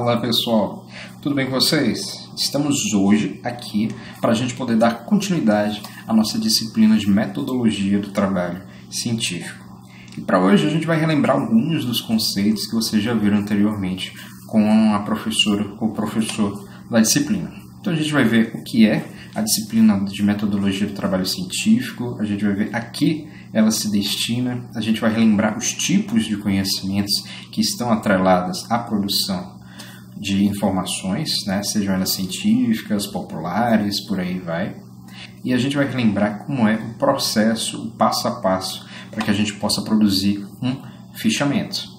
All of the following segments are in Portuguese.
Fala pessoal, tudo bem com vocês? Estamos hoje aqui para a gente poder dar continuidade à nossa disciplina de metodologia do trabalho científico. E para hoje a gente vai relembrar alguns dos conceitos que vocês já viram anteriormente com a professora ou o professor da disciplina. Então a gente vai ver o que é a disciplina de metodologia do trabalho científico, a gente vai ver a que ela se destina, a gente vai relembrar os tipos de conhecimentos que estão atrelados à produção de informações, né, sejam elas científicas, populares, por aí vai. E a gente vai relembrar como é o processo, o passo a passo, para que a gente possa produzir um fichamento.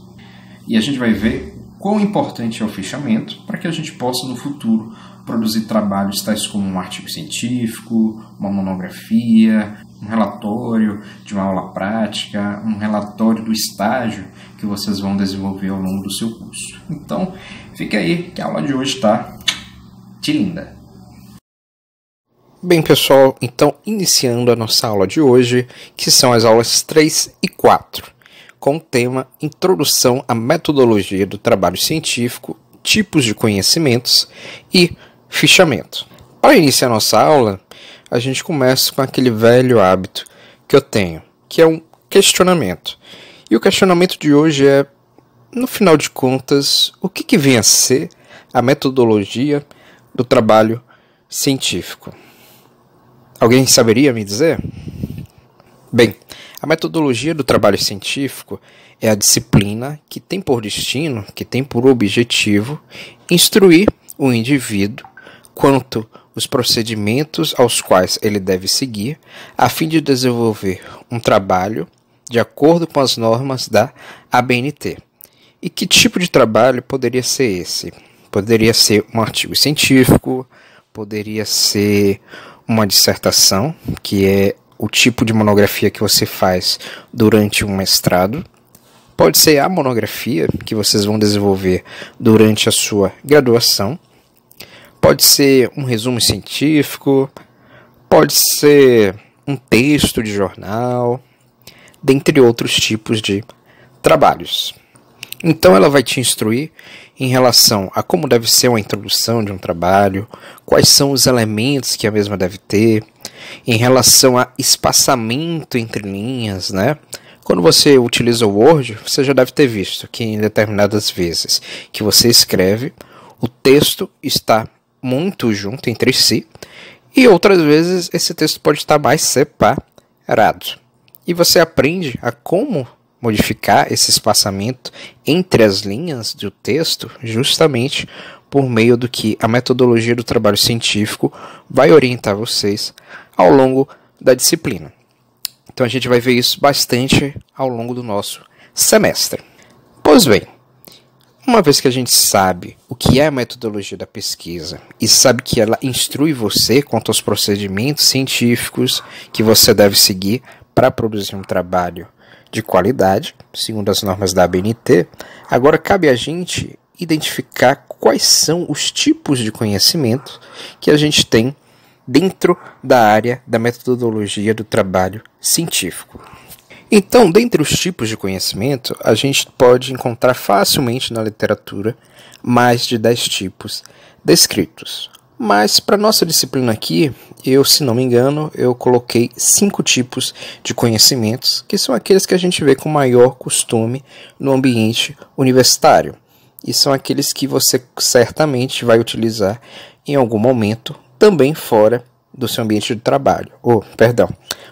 E a gente vai ver quão importante é o fichamento para que a gente possa, no futuro, produzir trabalhos tais como um artigo científico, uma monografia, um relatório de uma aula prática, um relatório do estágio que vocês vão desenvolver ao longo do seu curso. Então, fica aí que a aula de hoje está de linda. Bem, pessoal, então iniciando a nossa aula de hoje, que são as aulas 3 e 4, com o tema Introdução à Metodologia do Trabalho Científico, Tipos de Conhecimentos e Fichamento. Para iniciar a nossa aula, a gente começa com aquele velho hábito que eu tenho, que é um questionamento. E o questionamento de hoje é, no final de contas, o que vem a ser a metodologia do trabalho científico? Alguém saberia me dizer? Bem, a metodologia do trabalho científico é a disciplina que tem por destino, que tem por objetivo, instruir o indivíduo quanto os procedimentos aos quais ele deve seguir, a fim de desenvolver um trabalho de acordo com as normas da ABNT. E que tipo de trabalho poderia ser esse? Poderia ser um artigo científico, poderia ser uma dissertação, que é o tipo de monografia que você faz durante um mestrado. Pode ser a monografia que vocês vão desenvolver durante a sua graduação. Pode ser um resumo científico, pode ser um texto de jornal, dentre outros tipos de trabalhos. Então ela vai te instruir em relação a como deve ser uma introdução de um trabalho, quais são os elementos que a mesma deve ter, em relação a espaçamento entre linhas, né? Quando você utiliza o Word, você já deve ter visto que em determinadas vezes que você escreve, o texto está muito junto entre si, e outras vezes esse texto pode estar mais separado. E você aprende a como modificar esse espaçamento entre as linhas do texto justamente por meio do que a metodologia do trabalho científico vai orientar vocês ao longo da disciplina. Então a gente vai ver isso bastante ao longo do nosso semestre. Pois bem, uma vez que a gente sabe o que é a metodologia da pesquisa e sabe que ela instrui você quanto aos procedimentos científicos que você deve seguir para produzir um trabalho de qualidade, segundo as normas da ABNT, agora cabe a gente identificar quais são os tipos de conhecimento que a gente tem dentro da área da metodologia do trabalho científico. Então, dentre os tipos de conhecimento, a gente pode encontrar facilmente na literatura mais de 10 tipos descritos. Mas para nossa disciplina aqui, se não me engano, eu coloquei 5 tipos de conhecimentos, que são aqueles que a gente vê com maior costume no ambiente universitário. E são aqueles que você certamente vai utilizar em algum momento, também fora do seu ambiente de trabalho,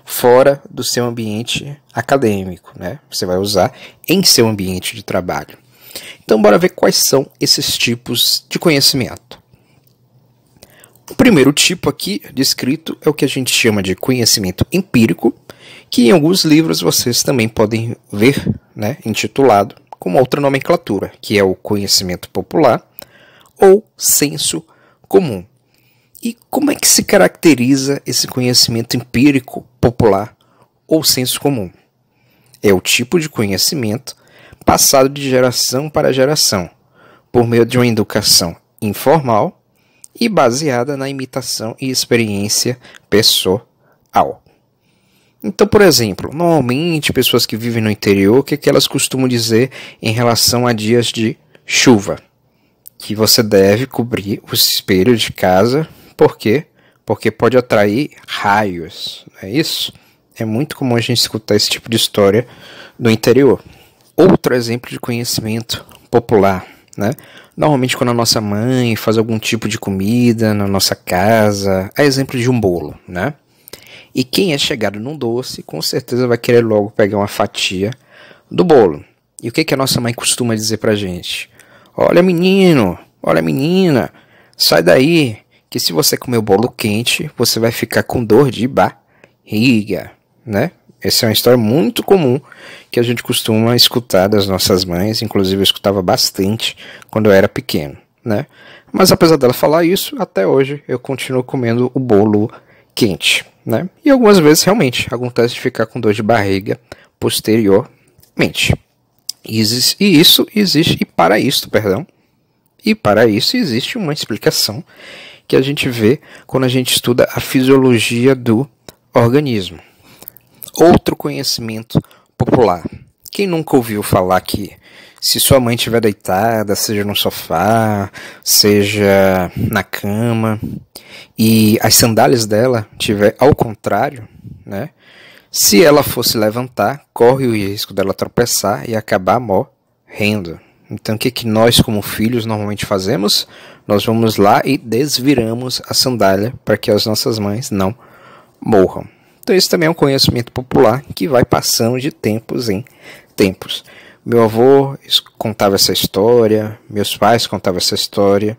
fora do seu ambiente acadêmico, né? Você vai usar em seu ambiente de trabalho. Então, bora ver quais são esses tipos de conhecimento. O primeiro tipo aqui descrito é o que a gente chama de conhecimento empírico, que em alguns livros vocês também podem ver, né, intitulado com outra nomenclatura, que é o conhecimento popular ou senso comum. E como é que se caracteriza esse conhecimento empírico, popular ou senso comum? É o tipo de conhecimento passado de geração para geração, por meio de uma educação informal e baseada na imitação e experiência pessoal. Então, por exemplo, normalmente pessoas que vivem no interior, o que elas costumam dizer em relação a dias de chuva? que você deve cobrir o espelho de casa. Por quê? Porque pode atrair raios, não é isso? É muito comum a gente escutar esse tipo de história no interior. Outro exemplo de conhecimento popular, né? Normalmente quando a nossa mãe faz algum tipo de comida na nossa casa, é exemplo de um bolo, né? E quem é chegado num doce, com certeza vai querer logo pegar uma fatia do bolo. E o que a nossa mãe costuma dizer pra gente? Olha menino, olha menina, sai daí, que se você comer o bolo quente, você vai ficar com dor de barriga, né? Essa é uma história muito comum que a gente costuma escutar das nossas mães, inclusive eu escutava bastante quando eu era pequeno, né? Mas apesar dela falar isso, até hoje eu continuo comendo o bolo quente, né? E algumas vezes realmente acontece de ficar com dor de barriga posteriormente. E para isso existe uma explicação que a gente vê quando a gente estuda a fisiologia do organismo. Outro conhecimento popular. Quem nunca ouviu falar que se sua mãe estiver deitada, seja no sofá, seja na cama, e as sandálias dela estiver ao contrário, né? Se ela fosse levantar, corre o risco dela tropeçar e acabar morrendo. Então o que nós como filhos normalmente fazemos? Nós vamos lá e desviramos a sandália para que as nossas mães não morram. Então isso também é um conhecimento popular que vai passando de tempos em tempos. Meu avô contava essa história, meus pais contavam essa história,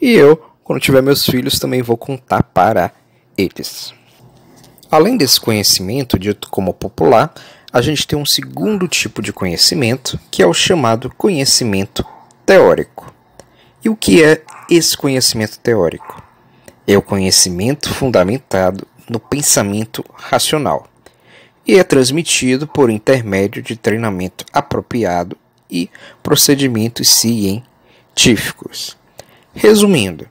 e eu, quando tiver meus filhos, também vou contar para eles. Além desse conhecimento dito como popular, a gente tem um segundo tipo de conhecimento, que é o chamado conhecimento teórico. E o que é esse conhecimento teórico? É o conhecimento fundamentado no pensamento racional e é transmitido por intermédio de treinamento apropriado e procedimentos científicos. Resumindo,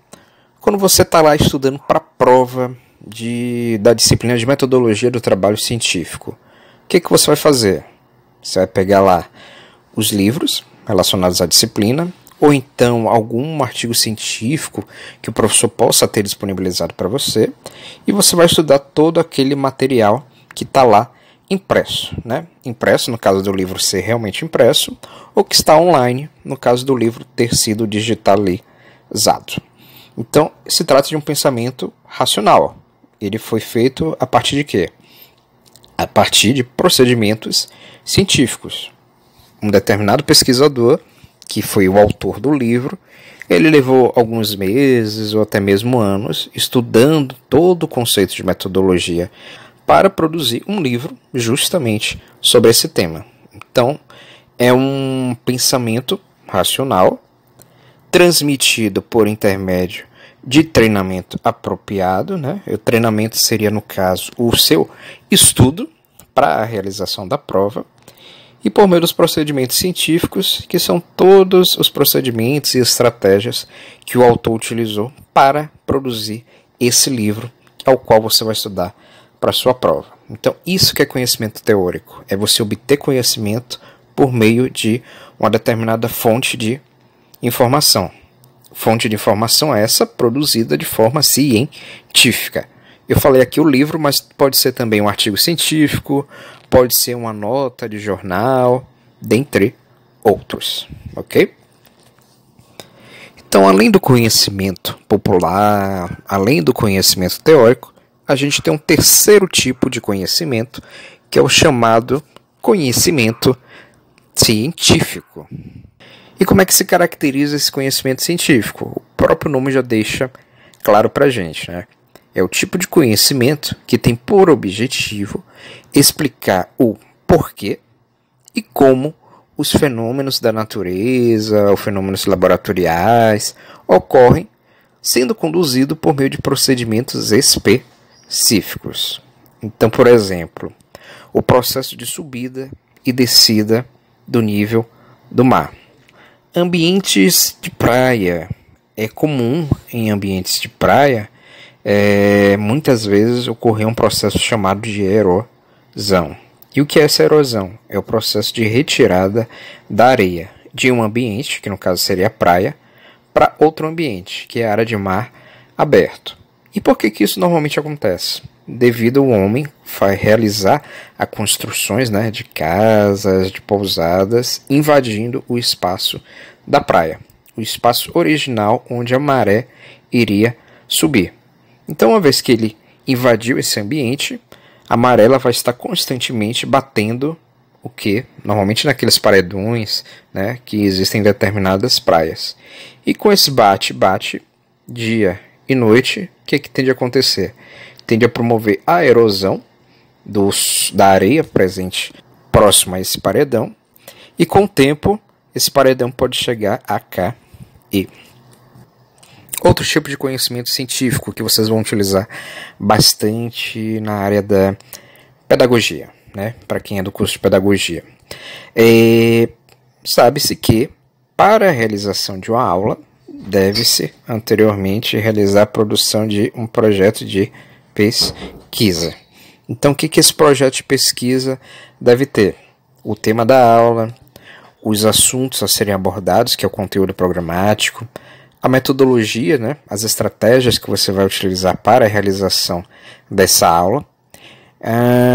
quando você está lá estudando para a prova da disciplina de metodologia do trabalho científico, o que você vai fazer? Você vai pegar lá os livros relacionados à disciplina, ou então algum artigo científico que o professor possa ter disponibilizado para você, e você vai estudar todo aquele material que está lá impresso, né? Impresso, no caso do livro ser realmente impresso, ou que está online, no caso do livro ter sido digitalizado. Então, se trata de um pensamento racional. Ele foi feito a partir de quê? A partir de procedimentos científicos. Um determinado pesquisador, que foi o autor do livro, ele levou alguns meses ou até mesmo anos estudando todo o conceito de metodologia para produzir um livro justamente sobre esse tema. Então, é um pensamento racional transmitido por intermédio de treinamento apropriado, né? O treinamento seria, no caso, o seu estudo para a realização da prova, e por meio dos procedimentos científicos, que são todos os procedimentos e estratégias que o autor utilizou para produzir esse livro, ao qual você vai estudar para a sua prova. Então, isso que é conhecimento teórico, é você obter conhecimento por meio de uma determinada fonte de informação. Fonte de informação essa produzida de forma científica. Eu falei aqui o livro, mas pode ser também um artigo científico, pode ser uma nota de jornal, dentre outros, ok? Então, além do conhecimento popular, além do conhecimento teórico, a gente tem um terceiro tipo de conhecimento, que é o chamado conhecimento científico. E como é que se caracteriza esse conhecimento científico? O próprio nome já deixa claro para a gente, né? É o tipo de conhecimento que tem por objetivo explicar o porquê e como os fenômenos da natureza, os fenômenos laboratoriais, ocorrem, sendo conduzido por meio de procedimentos específicos. Então, por exemplo, o processo de subida e descida do nível do mar. Ambientes de praia. É comum em ambientes de praia muitas vezes ocorrer um processo chamado de erosão. E o que é essa erosão? É o processo de retirada da areia de um ambiente, que no caso seria a praia, para outro ambiente, que é a área de mar aberto. E por que isso normalmente acontece? Devido ao homem realizar as construções, né, de casas, de pousadas, invadindo o espaço da praia, o espaço original onde a maré iria subir. Então, uma vez que ele invadiu esse ambiente, a maré ela vai estar constantemente batendo o que? Normalmente naqueles paredões, né, que existem em determinadas praias. E com esse bate-bate, dia e noite, o que tende a acontecer? Tende a promover a erosão da areia presente próximo a esse paredão, e com o tempo esse paredão pode chegar a cair. Outro tipo de conhecimento científico que vocês vão utilizar bastante na área da pedagogia, né? Para quem é do curso de pedagogia, sabe-se que para a realização de uma aula deve-se anteriormente realizar a produção de um projeto de pesquisa. Então, o que esse projeto de pesquisa deve ter? O tema da aula, os assuntos a serem abordados, que é o conteúdo programático, a metodologia, né, as estratégias que você vai utilizar para a realização dessa aula,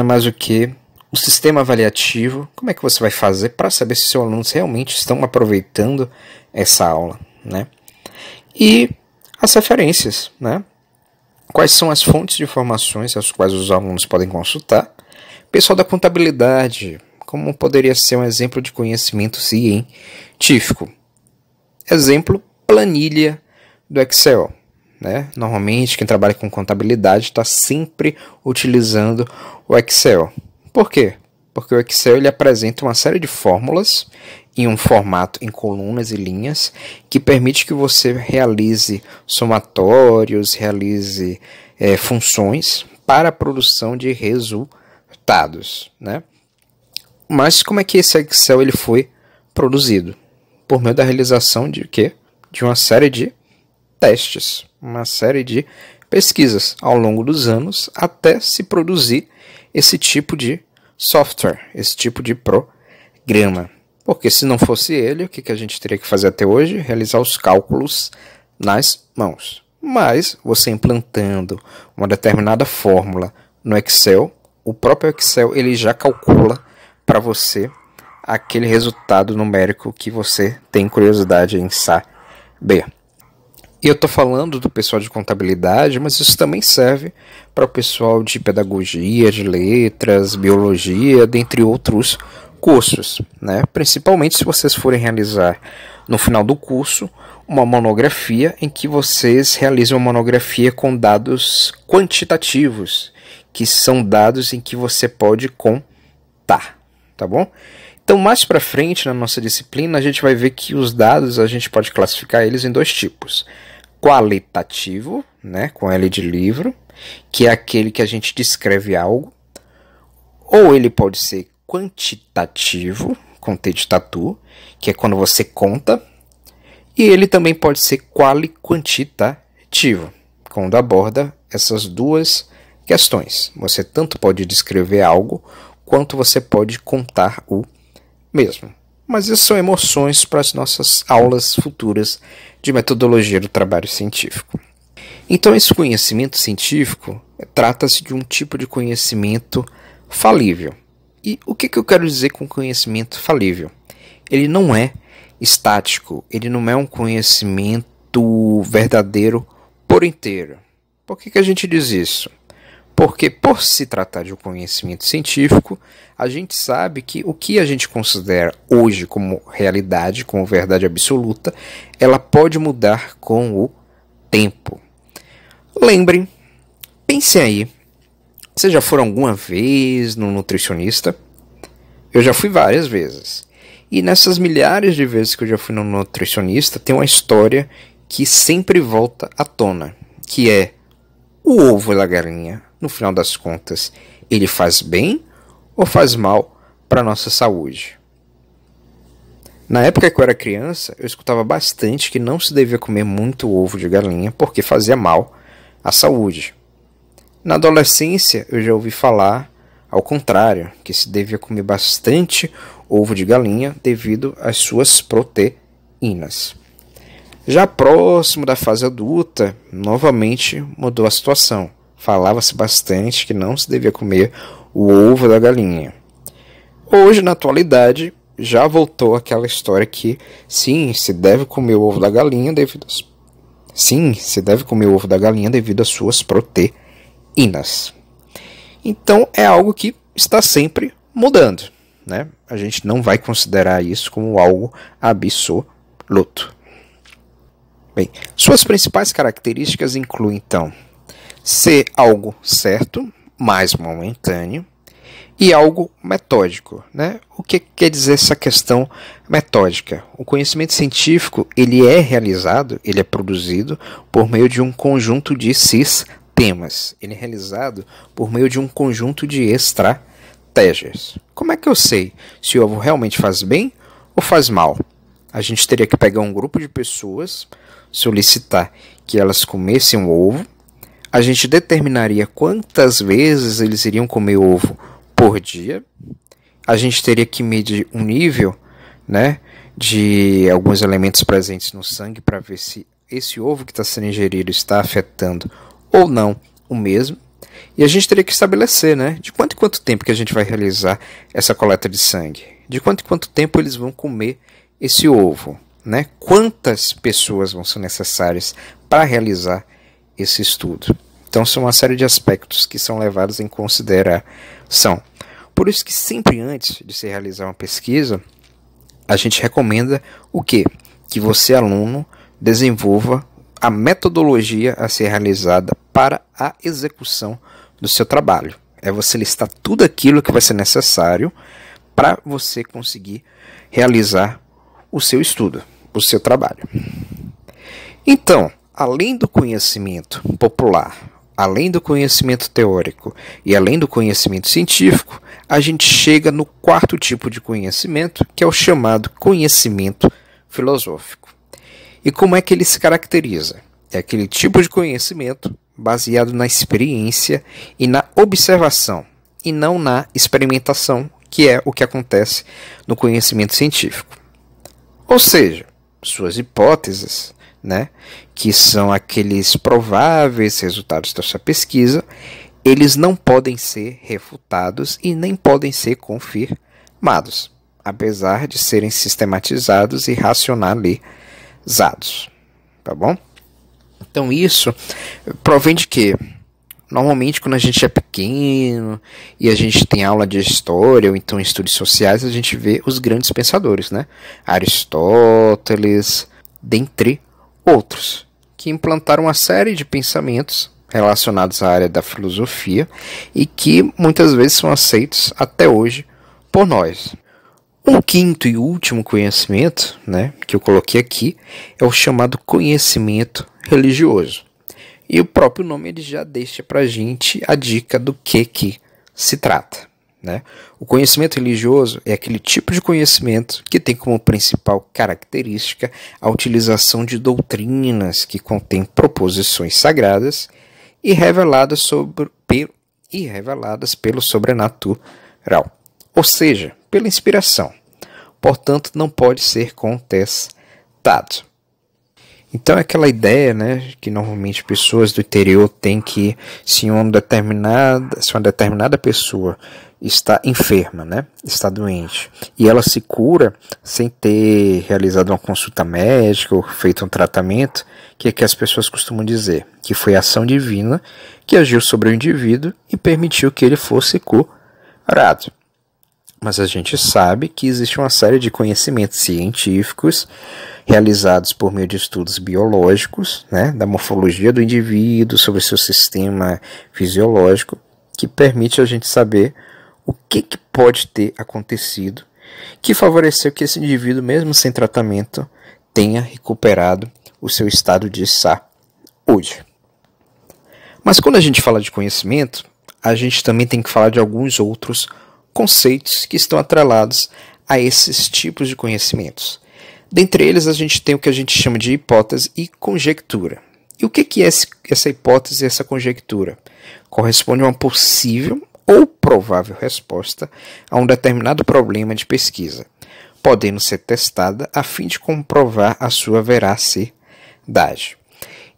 mas o que? O sistema avaliativo, como é que você vai fazer para saber se seus alunos realmente estão aproveitando essa aula, né? E as referências, né? Quais são as fontes de informações as quais os alunos podem consultar? Pessoal da contabilidade, como poderia ser um exemplo de conhecimento científico? Exemplo, planilha do Excel, né? Normalmente quem trabalha com contabilidade está sempre utilizando o Excel. Por quê? Porque o Excel ele apresenta uma série de fórmulas em um formato em colunas e linhas que permite que você realize somatórios, realize funções para a produção de resultados, né? Mas como é que esse Excel ele foi produzido? Por meio da realização de quê? De uma série de testes, uma série de pesquisas ao longo dos anos até se produzir esse tipo de software, esse tipo de programa. Porque se não fosse ele, o que a gente teria que fazer até hoje? Realizar os cálculos nas mãos. Mas você implantando uma determinada fórmula no Excel, o próprio Excel ele já calcula para você aquele resultado numérico que você tem curiosidade em saber. E eu estou falando do pessoal de contabilidade, mas isso também serve para o pessoal de pedagogia, de letras, biologia, dentre outros cursos, né? Principalmente se vocês forem realizar no final do curso uma monografia em que vocês realizam uma monografia com dados quantitativos, que são dados em que você pode contar, tá bom? Então, mais para frente na nossa disciplina, a gente vai ver que os dados a gente pode classificar eles em dois tipos. Qualitativo, né, com L de livro, que é aquele que a gente descreve algo, ou ele pode ser quantitativo, com T de tatu, que é quando você conta, e ele também pode ser quali-quantitativo, quando aborda essas duas questões. Você tanto pode descrever algo, quanto você pode contar o mesmo. Mas essas são emoções para as nossas aulas futuras de metodologia do trabalho científico. Então, esse conhecimento científico trata-se de um tipo de conhecimento falível. E o que eu quero dizer com conhecimento falível? Ele não é estático, ele não é um conhecimento verdadeiro por inteiro. Por que a gente diz isso? Porque, por se tratar de um conhecimento científico, a gente sabe que o que a gente considera hoje como realidade, como verdade absoluta, ela pode mudar com o tempo. Lembrem, pensem aí, vocês já foram alguma vez no nutricionista? Eu já fui várias vezes. E nessas milhares de vezes que eu já fui no nutricionista, tem uma história que sempre volta à tona, que é o ovo da galinha. No final das contas, ele faz bem ou faz mal para a nossa saúde? Na época que eu era criança, eu escutava bastante que não se devia comer muito ovo de galinha porque fazia mal à saúde. Na adolescência, eu já ouvi falar ao contrário, que se devia comer bastante ovo de galinha devido às suas proteínas. Já próximo da fase adulta, novamente mudou a situação. Falava-se bastante que não se devia comer o ovo da galinha. Hoje, na atualidade, já voltou aquela história que sim, se deve comer o ovo da galinha devido às suas proteínas. Então é algo que está sempre mudando, né? A gente não vai considerar isso como algo absoluto. Bem, suas principais características incluem, então, ser algo certo, mais momentâneo, e algo metódico, né? O que quer dizer essa questão metódica? O conhecimento científico, ele é produzido por meio de um conjunto de sistemas. Ele é realizado por meio de um conjunto de estratégias. Como é que eu sei se o ovo realmente faz bem ou faz mal? A gente teria que pegar um grupo de pessoas, solicitar que elas comessem o ovo, a gente determinaria quantas vezes eles iriam comer ovo por dia, a gente teria que medir um nível, né, de alguns elementos presentes no sangue para ver se esse ovo que está sendo ingerido está afetando ou não o mesmo, e a gente teria que estabelecer, né, de quanto em quanto tempo que a gente vai realizar essa coleta de sangue, de quanto em quanto tempo eles vão comer esse ovo, né? Quantas pessoas vão ser necessárias para realizar esse estudo. Então são uma série de aspectos que são levados em consideração. Por isso que sempre antes de se realizar uma pesquisa, a gente recomenda o quê? Que você, aluno, desenvolva a metodologia a ser realizada para a execução do seu trabalho. É você listar tudo aquilo que vai ser necessário para você conseguir realizar o seu estudo, o seu trabalho. Então, além do conhecimento popular, além do conhecimento teórico e além do conhecimento científico, a gente chega no quarto tipo de conhecimento, que é o chamado conhecimento filosófico. E como é que ele se caracteriza? É aquele tipo de conhecimento baseado na experiência e na observação, e não na experimentação, que é o que acontece no conhecimento científico. Ou seja, suas hipóteses, né, que são aqueles prováveis resultados da sua pesquisa, eles não podem ser refutados e nem podem ser confirmados, apesar de serem sistematizados e racionalizados. Tá bom? Então isso provém de quê? Normalmente, quando a gente é pequeno e a gente tem aula de história ou então estudos sociais, a gente vê os grandes pensadores, né? Aristóteles, dentre outros, que implantaram uma série de pensamentos relacionados à área da filosofia e que muitas vezes são aceitos até hoje por nós. Um quinto e último conhecimento, né, que eu coloquei aqui, é o chamado conhecimento religioso. E o próprio nome ele já deixa para a gente a dica do que se trata, né? O conhecimento religioso é aquele tipo de conhecimento que tem como principal característica a utilização de doutrinas que contêm proposições sagradas e reveladas pelo sobrenatural, ou seja, pela inspiração. Portanto, não pode ser contestado. Então é aquela ideia, né, que normalmente pessoas do interior têm que se uma determinada pessoa está enferma, né, está doente, e ela se cura sem ter realizado uma consulta médica ou feito um tratamento, que é que as pessoas costumam dizer? Que foi a ação divina que agiu sobre o indivíduo e permitiu que ele fosse curado. Mas a gente sabe que existe uma série de conhecimentos científicos realizados por meio de estudos biológicos, né, da morfologia do indivíduo, sobre seu sistema fisiológico, que permite a gente saber o que pode ter acontecido que favoreceu que esse indivíduo, mesmo sem tratamento, tenha recuperado o seu estado de saúde. Mas quando a gente fala de conhecimento, a gente também tem que falar de alguns outros conceitos que estão atrelados a esses tipos de conhecimentos. Dentre eles, a gente tem o que a gente chama de hipótese e conjectura. E o que é essa hipótese e essa conjectura? Corresponde a uma possível ou provável resposta a um determinado problema de pesquisa, podendo ser testada a fim de comprovar a sua veracidade. idade.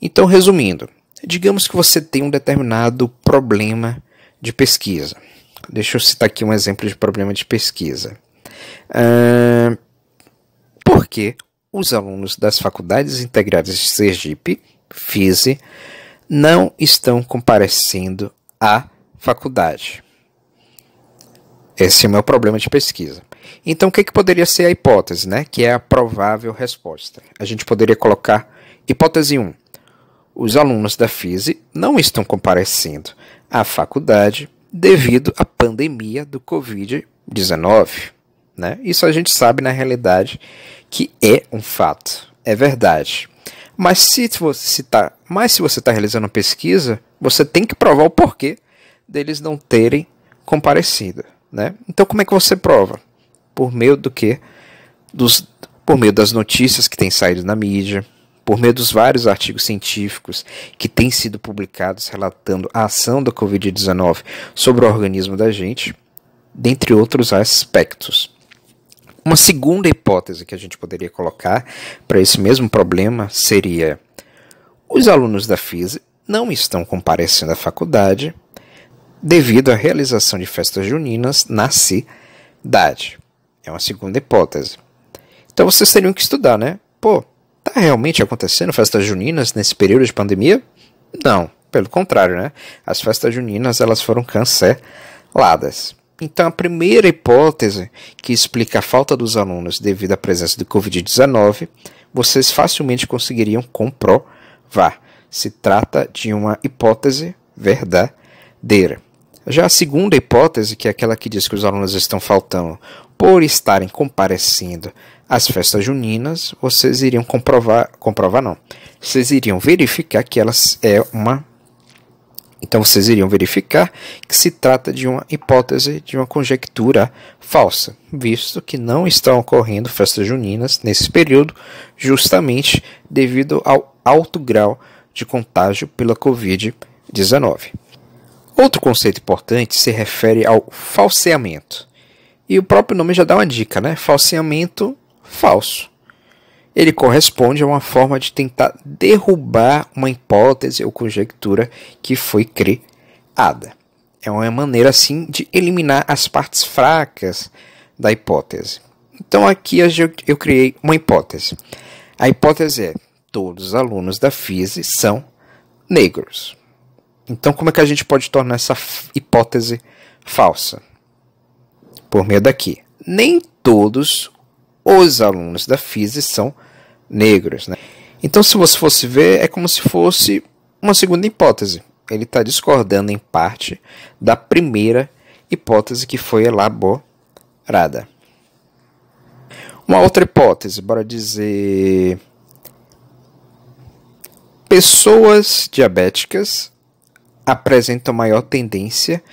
Então, resumindo, digamos que você tem um determinado problema de pesquisa. Deixa eu citar aqui um exemplo de problema de pesquisa. Por que os alunos das faculdades integradas de Sergipe, FISE, não estão comparecendo à faculdade? Esse é o meu problema de pesquisa. Então, o que poderia ser a hipótese, né? Que é a provável resposta. A gente poderia colocar hipótese 1. Os alunos da FISE não estão comparecendo à faculdade devido à pandemia do Covid-19. Né? Isso a gente sabe, na realidade, que é um fato, é verdade. Mas se você está realizando uma pesquisa, você tem que provar o porquê deles não terem comparecido. Né? Então, como é que você prova? Por meio do quê? Por meio das notícias que têm saído na mídia, por meio dos vários artigos científicos que têm sido publicados relatando a ação da Covid-19 sobre o organismo da gente, dentre outros aspectos. Uma segunda hipótese que a gente poderia colocar para esse mesmo problema seria: os alunos da FISE não estão comparecendo à faculdade devido à realização de festas juninas na cidade. É uma segunda hipótese. Então vocês teriam que estudar, né? Tá realmente acontecendo festas juninas nesse período de pandemia? Não, pelo contrário, né? As festas juninas elas foram canceladas. Então a primeira hipótese que explica a falta dos alunos devido à presença do Covid-19, vocês facilmente conseguiriam comprovar. Se trata de uma hipótese verdadeira. Já a segunda hipótese, que é aquela que diz que os alunos estão faltando por estarem comparecendo às festas juninas, vocês iriam vocês iriam verificar que elas Então vocês iriam verificar que se trata de uma hipótese, de uma conjectura falsa, visto que não estão ocorrendo festas juninas nesse período, justamente devido ao alto grau de contágio pela Covid-19. Outro conceito importante se refere ao falseamento. E o próprio nome já dá uma dica, né? Falseamento falso. Ele corresponde a uma forma de tentar derrubar uma hipótese ou conjectura que foi criada. É uma maneira, assim, de eliminar as partes fracas da hipótese. Então, aqui eu criei uma hipótese. A hipótese é: todos os alunos da FISE são negros. Então, como é que a gente pode tornar essa hipótese falsa? Por meio daqui. Nem todos os alunos da FISE são negros. Né? Então, se você fosse ver, é como se fosse uma segunda hipótese. Ele está discordando em parte da primeira hipótese que foi elaborada. Uma outra hipótese, bora dizer: pessoas diabéticas apresentam maior tendência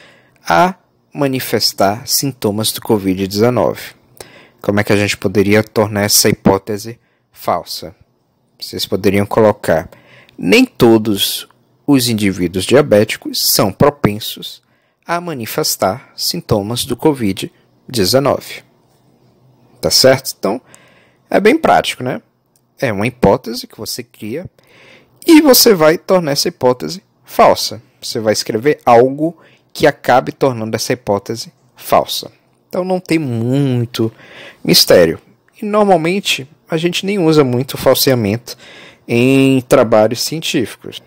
a manifestar sintomas do Covid-19. Como é que a gente poderia tornar essa hipótese falsa? Vocês poderiam colocar: nem todos os indivíduos diabéticos são propensos a manifestar sintomas do Covid-19. Tá certo? Então, é bem prático, né? É uma hipótese que você cria e você vai tornar essa hipótese falsa. Você vai escrever algo que acabe tornando essa hipótese falsa. Então não tem muito mistério. E normalmente a gente nem usa muito falseamento em trabalhos científicos.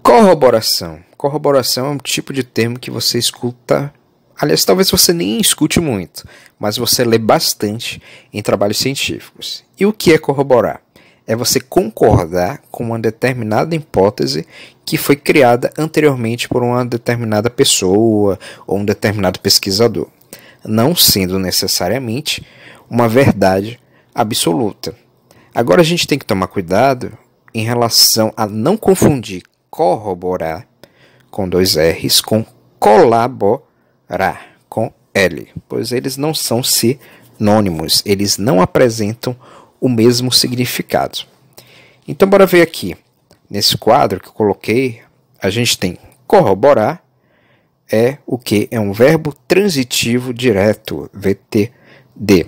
Corroboração. Corroboração é um tipo de termo que você escuta. Aliás, talvez você nem escute muito, mas você lê bastante em trabalhos científicos. E o que é corroborar? É você concordar com uma determinada hipótese que foi criada anteriormente por uma determinada pessoa ou um determinado pesquisador, não sendo necessariamente uma verdade absoluta. Agora a gente tem que tomar cuidado em relação a não confundir corroborar com 2 R's com colaborar com L, pois eles não são sinônimos, eles não apresentam o mesmo significado. Então, bora ver aqui. Nesse quadro que eu coloquei, a gente tem corroborar, é o que? É um verbo transitivo direto, VTD.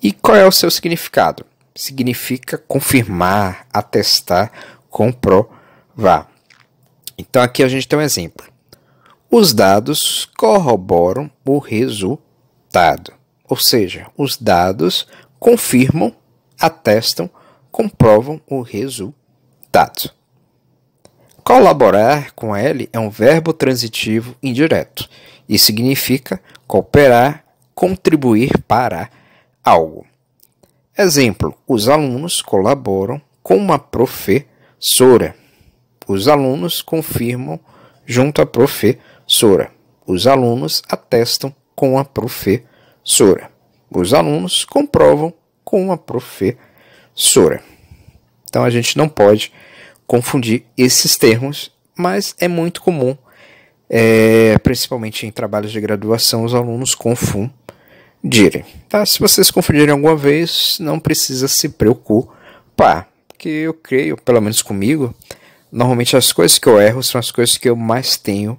E qual é o seu significado? significa confirmar, atestar, comprovar. Então aqui a gente tem um exemplo. Os dados corroboram o resultado. Ou seja, os dados confirmam, atestam, comprovam o resultado. Colaborar com L é um verbo transitivo indireto e significa cooperar, contribuir para algo. Exemplo, os alunos colaboram com uma professora. Os alunos confirmam junto à professora. Os alunos atestam com a professora. Os alunos comprovam com a professora. Então a gente não pode confundir esses termos, mas é muito comum, principalmente em trabalhos de graduação, os alunos confundirem. Tá? Se vocês confundirem alguma vez, não precisa se preocupar, porque eu creio, pelo menos comigo, normalmente as coisas que eu erro são as coisas que eu mais tenho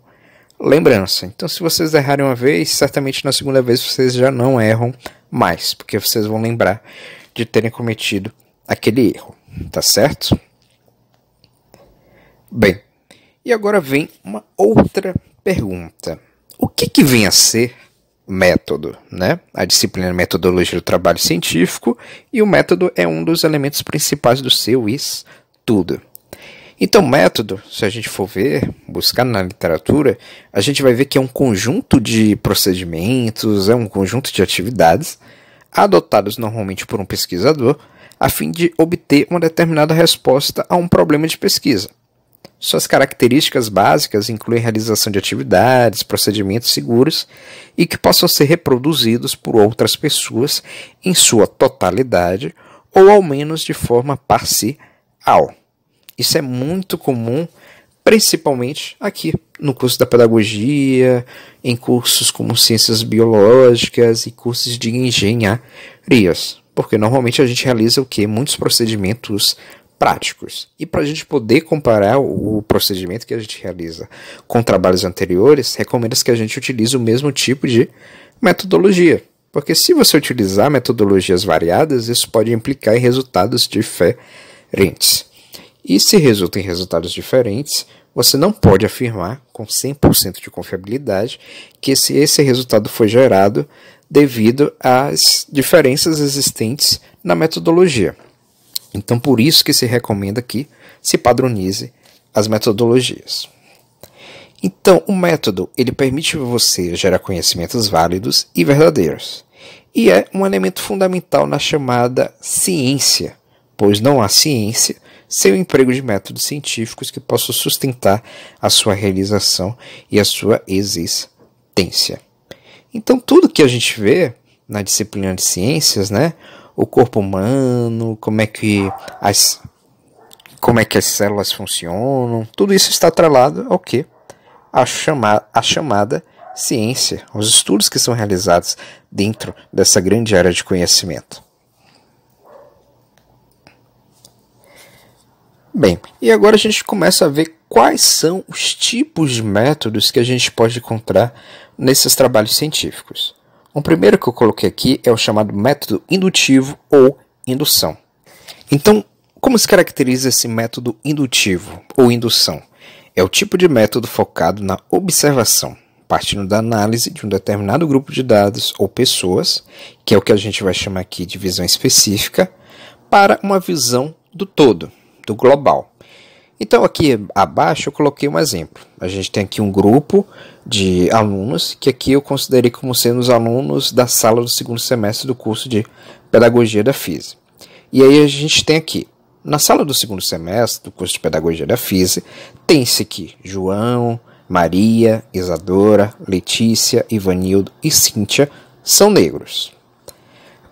lembrança. Então, se vocês errarem uma vez, certamente na segunda vez vocês já não erram mais, porque vocês vão lembrar de terem cometido aquele erro, tá certo? Bem, e agora vem uma outra pergunta. O que vem a ser método, né? A disciplina Metodologia do Trabalho Científico, e o método é um dos elementos principais do seu estudo. Então, método, se a gente for ver, buscar na literatura, a gente vai ver que é um conjunto de procedimentos, é um conjunto de atividades adotados normalmente por um pesquisador a fim de obter uma determinada resposta a um problema de pesquisa. Suas características básicas incluem a realização de atividades, procedimentos seguros e que possam ser reproduzidos por outras pessoas em sua totalidade ou ao menos de forma parcial. Isso é muito comum, principalmente aqui no curso da pedagogia, em cursos como ciências biológicas e cursos de engenharias, porque normalmente a gente realiza o quê? Muitos procedimentos práticos. E para a gente poder comparar o procedimento que a gente realiza com trabalhos anteriores, recomenda-se que a gente utilize o mesmo tipo de metodologia. Porque se você utilizar metodologias variadas, isso pode implicar em resultados diferentes. E se resulta em resultados diferentes, você não pode afirmar com 100% de confiabilidade que esse resultado foi gerado devido às diferenças existentes na metodologia. Então, por isso que se recomenda que se padronize as metodologias. Então, o método ele permite você gerar conhecimentos válidos e verdadeiros. E é um elemento fundamental na chamada ciência, pois não há ciência sem o emprego de métodos científicos que possam sustentar a sua realização e a sua existência. Então, tudo que a gente vê na disciplina de ciências, né? O corpo humano, como é que as células funcionam, tudo isso está atrelado ao quê? A chamada ciência, aos estudos que são realizados dentro dessa grande área de conhecimento. Bem, e agora a gente começa a ver quais são os tipos de métodos que a gente pode encontrar nesses trabalhos científicos. O primeiro que eu coloquei aqui é o chamado método indutivo ou indução. Então, como se caracteriza esse método indutivo ou indução? É o tipo de método focado na observação, partindo da análise de um determinado grupo de dados ou pessoas, que é o que a gente vai chamar aqui de visão específica, para uma visão do todo, do global. Então aqui abaixo eu coloquei um exemplo. A gente tem aqui um grupo de alunos, que aqui eu considerei como sendo os alunos da sala do segundo semestre do curso de Pedagogia da Física. E aí a gente tem aqui, na sala do segundo semestre do curso de Pedagogia da Física, tem-se aqui João, Maria, Isadora, Letícia, Ivanildo e Cíntia são negros.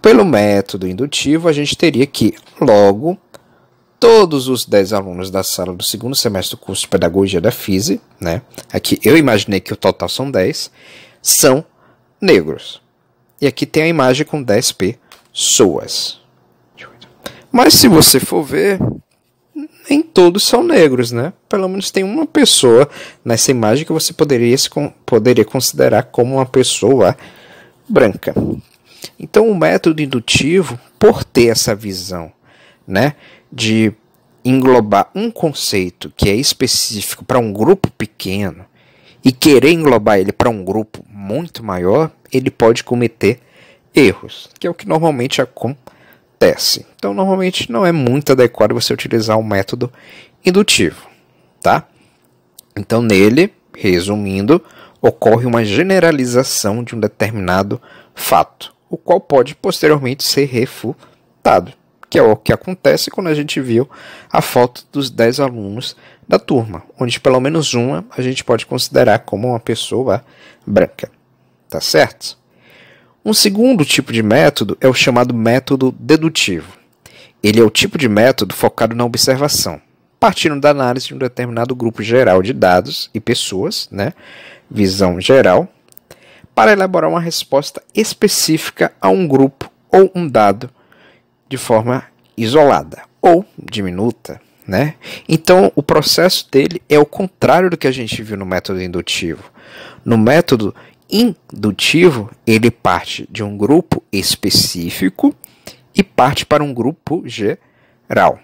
Pelo método indutivo, a gente teria que, logo, todos os 10 alunos da sala do segundo semestre do curso de Pedagogia da Física, né? Aqui eu imaginei que o total são 10, são negros. E aqui tem a imagem com 10 pessoas. Mas se você for ver, nem todos são negros, né? Pelo menos tem uma pessoa nessa imagem que você poderia considerar como uma pessoa branca. Então, o método indutivo, por ter essa visão, né, de englobar um conceito que é específico para um grupo pequeno e querer englobar ele para um grupo muito maior, ele pode cometer erros, que é o que normalmente acontece. Então, normalmente não é muito adequado você utilizar um método indutivo, tá? Então, nele, resumindo, ocorre uma generalização de um determinado fato, o qual pode posteriormente ser refutado, que é o que acontece quando a gente viu a foto dos 10 alunos da turma, onde pelo menos uma a gente pode considerar como uma pessoa branca, tá certo? Um segundo tipo de método é o chamado método dedutivo. Ele é o tipo de método focado na observação, partindo da análise de um determinado grupo geral de dados e pessoas, né, visão geral, para elaborar uma resposta específica a um grupo ou um dado de forma isolada ou diminuta, né? Então, o processo dele é o contrário do que a gente viu no método indutivo. No método indutivo, ele parte de um grupo específico e parte para um grupo geral.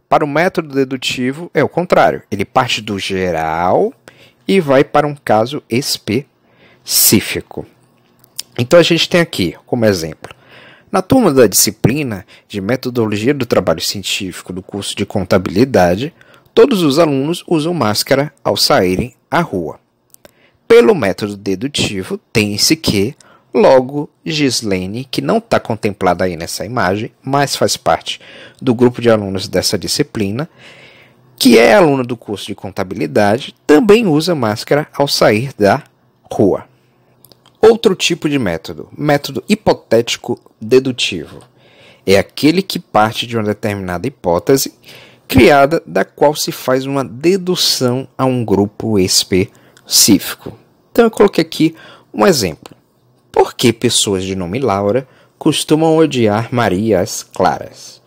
Para o método dedutivo, é o contrário. Ele parte do geral e vai para um caso específico. Então, a gente tem aqui, como exemplo, na turma da disciplina de Metodologia do Trabalho Científico do curso de Contabilidade, todos os alunos usam máscara ao saírem à rua. Pelo método dedutivo, tem-se que, logo, Gislene, que não está contemplada aí nessa imagem, mas faz parte do grupo de alunos dessa disciplina, que é aluna do curso de Contabilidade, também usa máscara ao sair da rua. Outro tipo de método, método hipotético dedutivo, é aquele que parte de uma determinada hipótese criada da qual se faz uma dedução a um grupo específico. Então eu coloquei aqui um exemplo. Por que pessoas de nome Laura costumam odiar Marias Claras?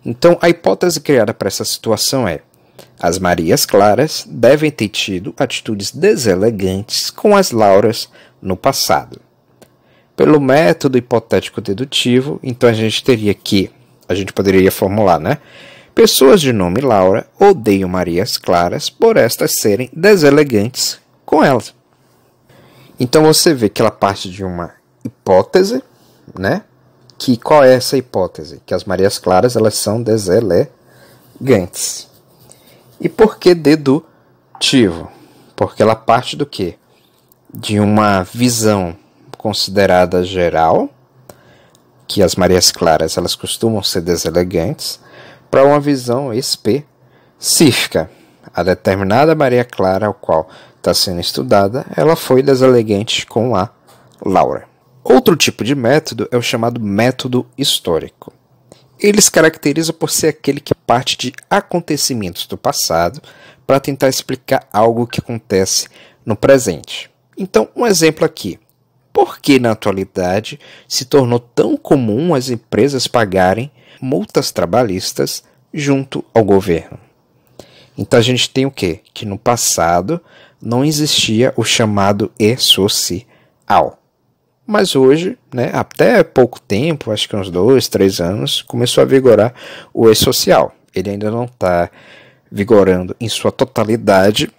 Então a hipótese criada para essa situação é: as Marias Claras devem ter tido atitudes deselegantes com as Lauras no passado. Pelo método hipotético dedutivo, então a gente poderia formular, né? Pessoas de nome Laura odeiam Marias Claras por estas serem deselegantes com elas. Então você vê que ela parte de uma hipótese, né? Que qual é essa hipótese? Que as Marias Claras elas são deselegantes. E por que dedutivo? Porque ela parte do quê? De uma visão considerada geral, que as Marias Claras elas costumam ser deselegantes, para uma visão específica. A determinada Maria Clara, ao qual está sendo estudada, ela foi deselegante com a Laura. Outro tipo de método é o chamado método histórico. Ele se caracteriza por ser aquele que parte de acontecimentos do passado para tentar explicar algo que acontece no presente. Então, um exemplo aqui. Por que na atualidade se tornou tão comum as empresas pagarem multas trabalhistas junto ao governo? Então a gente tem o quê? Que no passado não existia o chamado e-social. Mas hoje, né, até pouco tempo, acho que uns 2, 3 anos, começou a vigorar o e-social. Ele ainda não está vigorando em sua totalidade,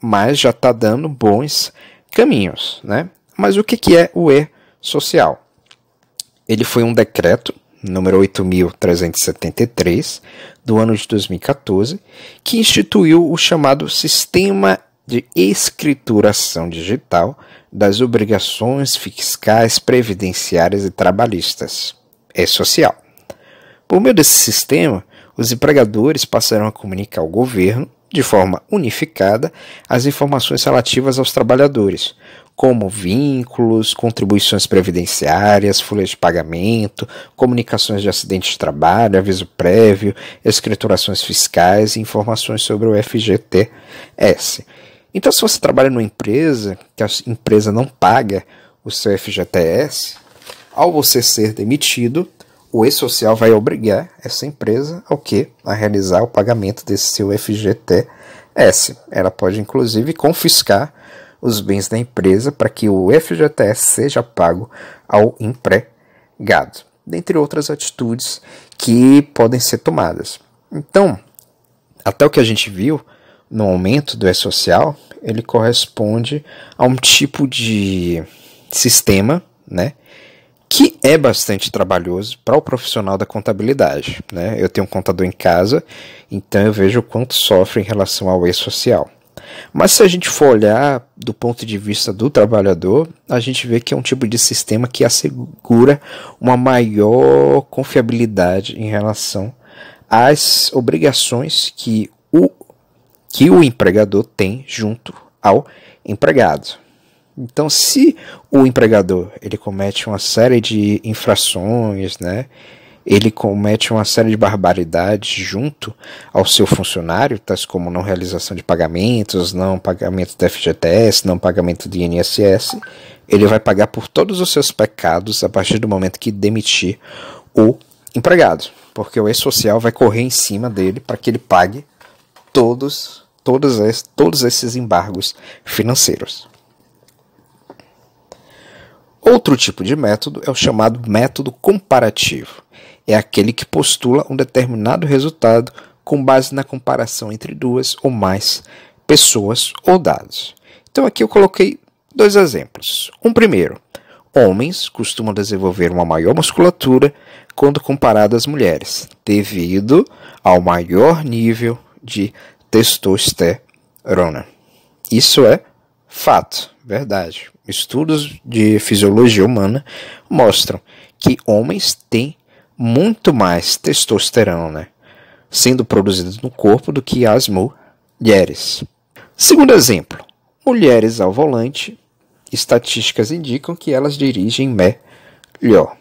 mas já está dando bons caminhos, né? Mas o que é o e-social? Ele foi um decreto, número 8.373, do ano de 2014, que instituiu o chamado Sistema de Escrituração Digital das Obrigações Fiscais, Previdenciárias e Trabalhistas, e-social. Por meio desse sistema, os empregadores passarão a comunicar ao governo, de forma unificada, as informações relativas aos trabalhadores, como vínculos, contribuições previdenciárias, folhas de pagamento, comunicações de acidente de trabalho, aviso prévio, escriturações fiscais e informações sobre o FGTS. Então, se você trabalha numa empresa, que a empresa não paga o seu FGTS, ao você ser demitido, o e-social vai obrigar essa empresa ao quê? A realizar o pagamento desse seu FGTS. Ela pode, inclusive, confiscar os bens da empresa para que o FGTS seja pago ao empregado. gado, dentre outras atitudes que podem ser tomadas. Então, até o que a gente viu no aumento do E-Social, ele corresponde a um tipo de sistema, né, que é bastante trabalhoso para o profissional da contabilidade, né? Eu tenho um contador em casa, então eu vejo o quanto sofre em relação ao E-Social. Mas se a gente for olhar do ponto de vista do trabalhador, a gente vê que é um tipo de sistema que assegura uma maior confiabilidade em relação às obrigações que o empregador tem junto ao empregado. Então, se o empregador ele comete uma série de infrações, né, ele comete uma série de barbaridades junto ao seu funcionário, tais como não realização de pagamentos, não pagamento do FGTS, não pagamento do INSS, ele vai pagar por todos os seus pecados a partir do momento que demitir o empregado, porque o E-Social vai correr em cima dele para que ele pague todos esses embargos financeiros. Outro tipo de método é o chamado método comparativo. É aquele que postula um determinado resultado com base na comparação entre duas ou mais pessoas ou dados. Então aqui eu coloquei 2 exemplos. Um primeiro, homens costumam desenvolver uma maior musculatura quando comparado às mulheres, devido ao maior nível de testosterona. Isso é fato, verdade. Estudos de fisiologia humana mostram que homens têm muito mais testosterona sendo produzida no corpo do que as mulheres. Segundo exemplo, mulheres ao volante, estatísticas indicam que elas dirigem melhor.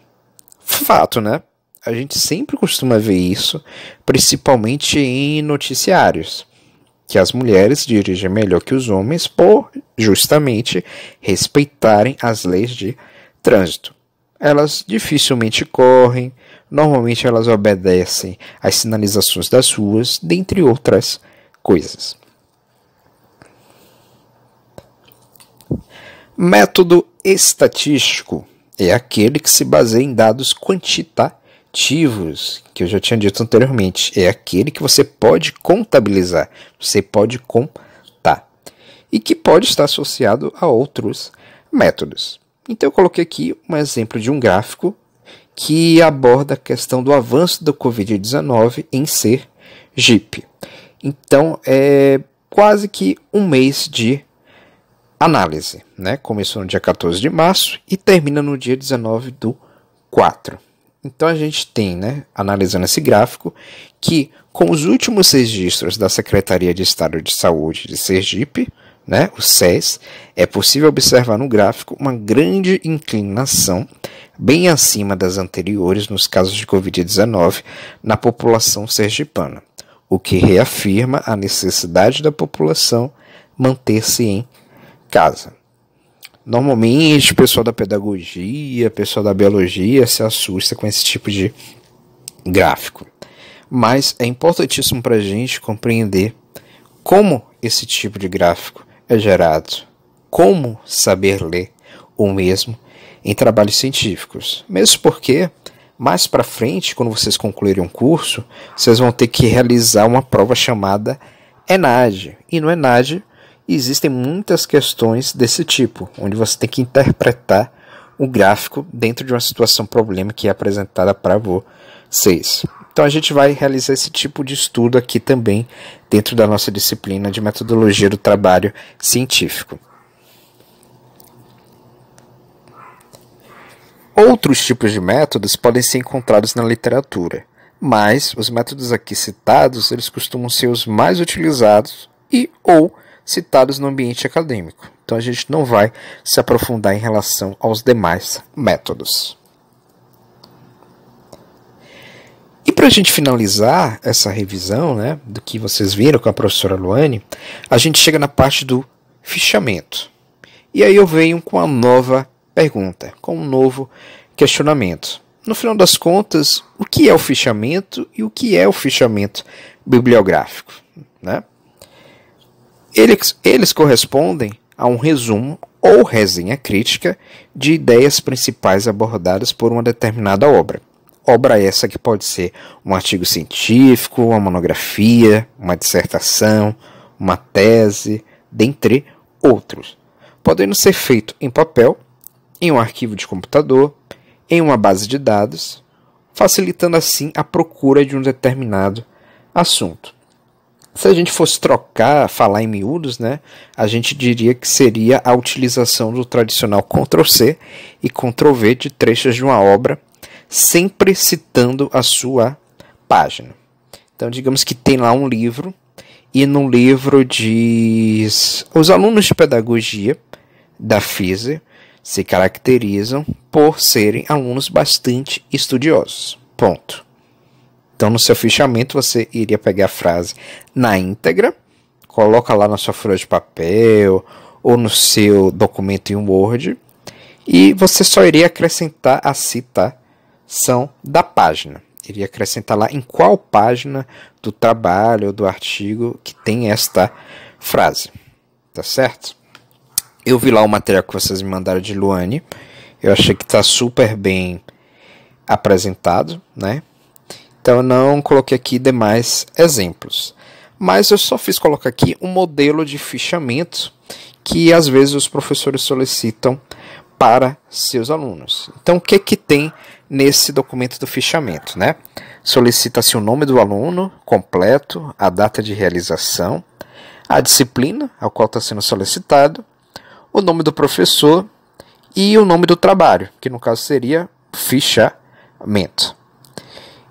Fato, né? A gente sempre costuma ver isso, principalmente em noticiários, que as mulheres dirigem melhor que os homens por justamente respeitarem as leis de trânsito. Elas dificilmente correm, normalmente elas obedecem às sinalizações das ruas, dentre outras coisas. Método estatístico é aquele que se baseia em dados quantitativos, que eu já tinha dito anteriormente. É aquele que você pode contabilizar, você pode contar, e que pode estar associado a outros métodos. Então eu coloquei aqui um exemplo de um gráfico que aborda a questão do avanço do Covid-19 em Sergipe. Então é quase que um mês de análise, né? Começou no dia 14 de março e termina no dia 19/4. Então a gente tem, né, analisando esse gráfico, que com os últimos registros da Secretaria de Estado de Saúde de Sergipe, né, o SES, é possível observar no gráfico uma grande inclinação bem acima das anteriores nos casos de Covid-19 na população sergipana, o que reafirma a necessidade da população manter-se em casa. Normalmente, o pessoal da pedagogia, o pessoal da biologia se assusta com esse tipo de gráfico. Mas é importantíssimo para a gente compreender como esse tipo de gráfico é gerado, como saber ler o mesmo em trabalhos científicos. Mesmo porque, mais para frente, quando vocês concluírem um curso, vocês vão ter que realizar uma prova chamada ENAD. E no ENAD existem muitas questões desse tipo, onde você tem que interpretar o gráfico dentro de uma situação problema que é apresentada para vocês. Então a gente vai realizar esse tipo de estudo aqui também dentro da nossa disciplina de metodologia do trabalho científico. Outros tipos de métodos podem ser encontrados na literatura, mas os métodos aqui citados eles costumam ser os mais utilizados e ou citados no ambiente acadêmico. Então a gente não vai se aprofundar em relação aos demais métodos. E para a gente finalizar essa revisão, né, do que vocês viram com a professora Luane, a gente chega na parte do fichamento. E aí eu venho com uma nova pergunta, com um novo questionamento. No final das contas, o que é o fichamento e o que é o fichamento bibliográfico, né? Eles correspondem a um resumo ou resenha crítica de ideias principais abordadas por uma determinada obra. Obra essa que pode ser um artigo científico, uma monografia, uma dissertação, uma tese, dentre outros, podendo ser feito em papel, em um arquivo de computador, em uma base de dados, facilitando assim a procura de um determinado assunto. Se a gente fosse falar em miúdos, né, a gente diria que seria a utilização do tradicional Ctrl+C e Ctrl+V de trechos de uma obra, sempre citando a sua página. Então, digamos que tem lá um livro, e no livro diz: os alunos de pedagogia da FISE se caracterizam por serem alunos bastante estudiosos. Ponto. Então, no seu fichamento, você iria pegar a frase na íntegra, coloca lá na sua folha de papel ou no seu documento em Word, e você só iria acrescentar a citação da página. Iria acrescentar lá em qual página do trabalho ou do artigo que tem esta frase. Tá certo? Eu vi lá o material que vocês me mandaram de Luane. Eu achei que está super bem apresentado, né? Então eu não coloquei aqui demais exemplos. Mas eu só fiz colocar aqui um modelo de fichamento que às vezes os professores solicitam para seus alunos. Então o que tem nesse documento do fichamento, né? Solicita-se o nome do aluno completo, a data de realização, a disciplina ao qual está sendo solicitado, o nome do professor e o nome do trabalho, que no caso seria fichamento.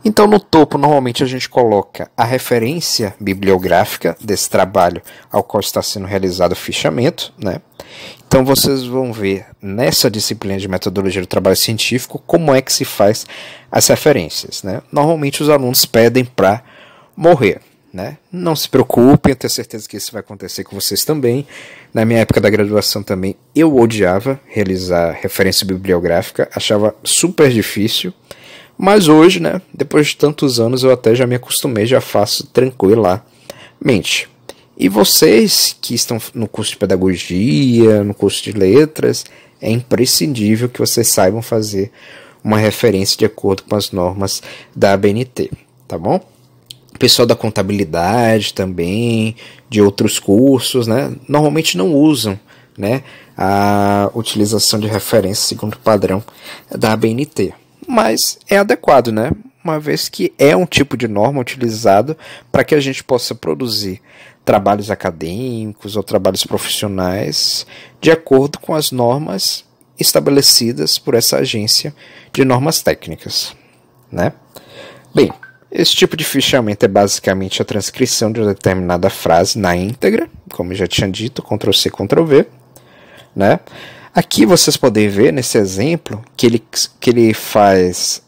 Então no topo normalmente a gente coloca a referência bibliográfica desse trabalho ao qual está sendo realizado o fichamento, né? Então vocês vão ver nessa disciplina de metodologia do trabalho científico como é que se faz as referências, né? Normalmente os alunos pedem para morrer, né? Não se preocupem, eu tenho certeza que isso vai acontecer com vocês também. Na minha época da graduação também eu odiava realizar referência bibliográfica, achava super difícil. Mas hoje, né, depois de tantos anos, eu até já me acostumei, já faço tranquilamente. E vocês que estão no curso de pedagogia, no curso de letras, é imprescindível que vocês saibam fazer uma referência de acordo com as normas da ABNT, tá bom? O pessoal da contabilidade também, de outros cursos, né, normalmente não usam, né, a utilização de referência segundo o padrão da ABNT. Mas é adequado, né? Uma vez que é um tipo de norma utilizado para que a gente possa produzir trabalhos acadêmicos ou trabalhos profissionais de acordo com as normas estabelecidas por essa agência de normas técnicas, né? Bem, esse tipo de fichamento é basicamente a transcrição de uma determinada frase na íntegra, como eu já tinha dito, Ctrl+C, Ctrl+V, né? Aqui vocês podem ver nesse exemplo que ele faz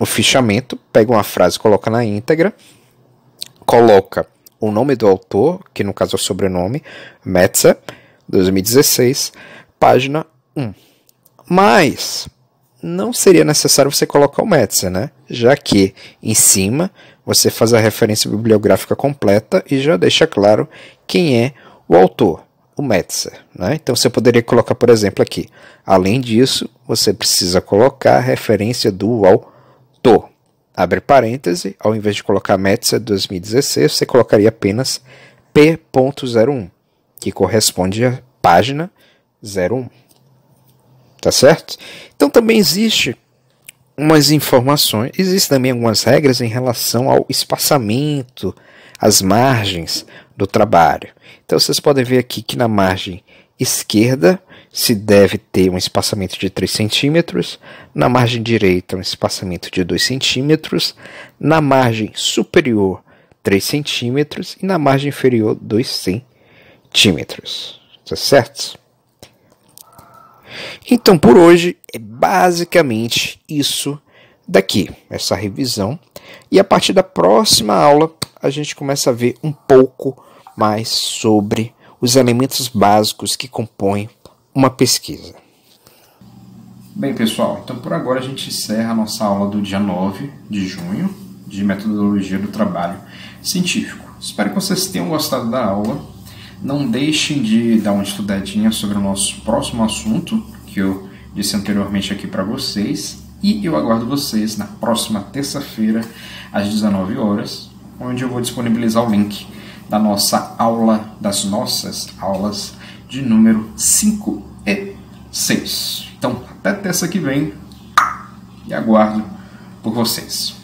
o fichamento, pega uma frase, coloca na íntegra, coloca o nome do autor, que no caso é o sobrenome, Metzer, 2016, página 1. Mas não seria necessário você colocar o Metzer, né? Já que em cima você faz a referência bibliográfica completa e já deixa claro quem é o autor. O Metzer, né? Então você poderia colocar, por exemplo, aqui. Além disso, você precisa colocar a referência do autor. Abre parêntese, ao invés de colocar Metzer 2016, você colocaria apenas P.01, que corresponde à página 01. Tá certo? Então também existem também algumas regras em relação ao espaçamento, as margens do trabalho. Então vocês podem ver aqui que na margem esquerda se deve ter um espaçamento de 3 centímetros, na margem direita um espaçamento de 2 centímetros, na margem superior 3 centímetros e na margem inferior 2 centímetros. Tá certo? Então por hoje é basicamente isso daqui, essa revisão. E a partir da próxima aula a gente começa a ver um pouco mais sobre os elementos básicos que compõem uma pesquisa. Bem, pessoal, então por agora a gente encerra a nossa aula do dia 9 de junho de metodologia do trabalho científico. Espero que vocês tenham gostado da aula. Não deixem de dar uma estudadinha sobre o nosso próximo assunto, que eu disse anteriormente aqui para vocês. E eu aguardo vocês na próxima terça-feira, às 19 horas, onde eu vou disponibilizar o link da nossa aula, das nossas aulas de número 5 e 6. Então, até terça que vem e aguardo por vocês.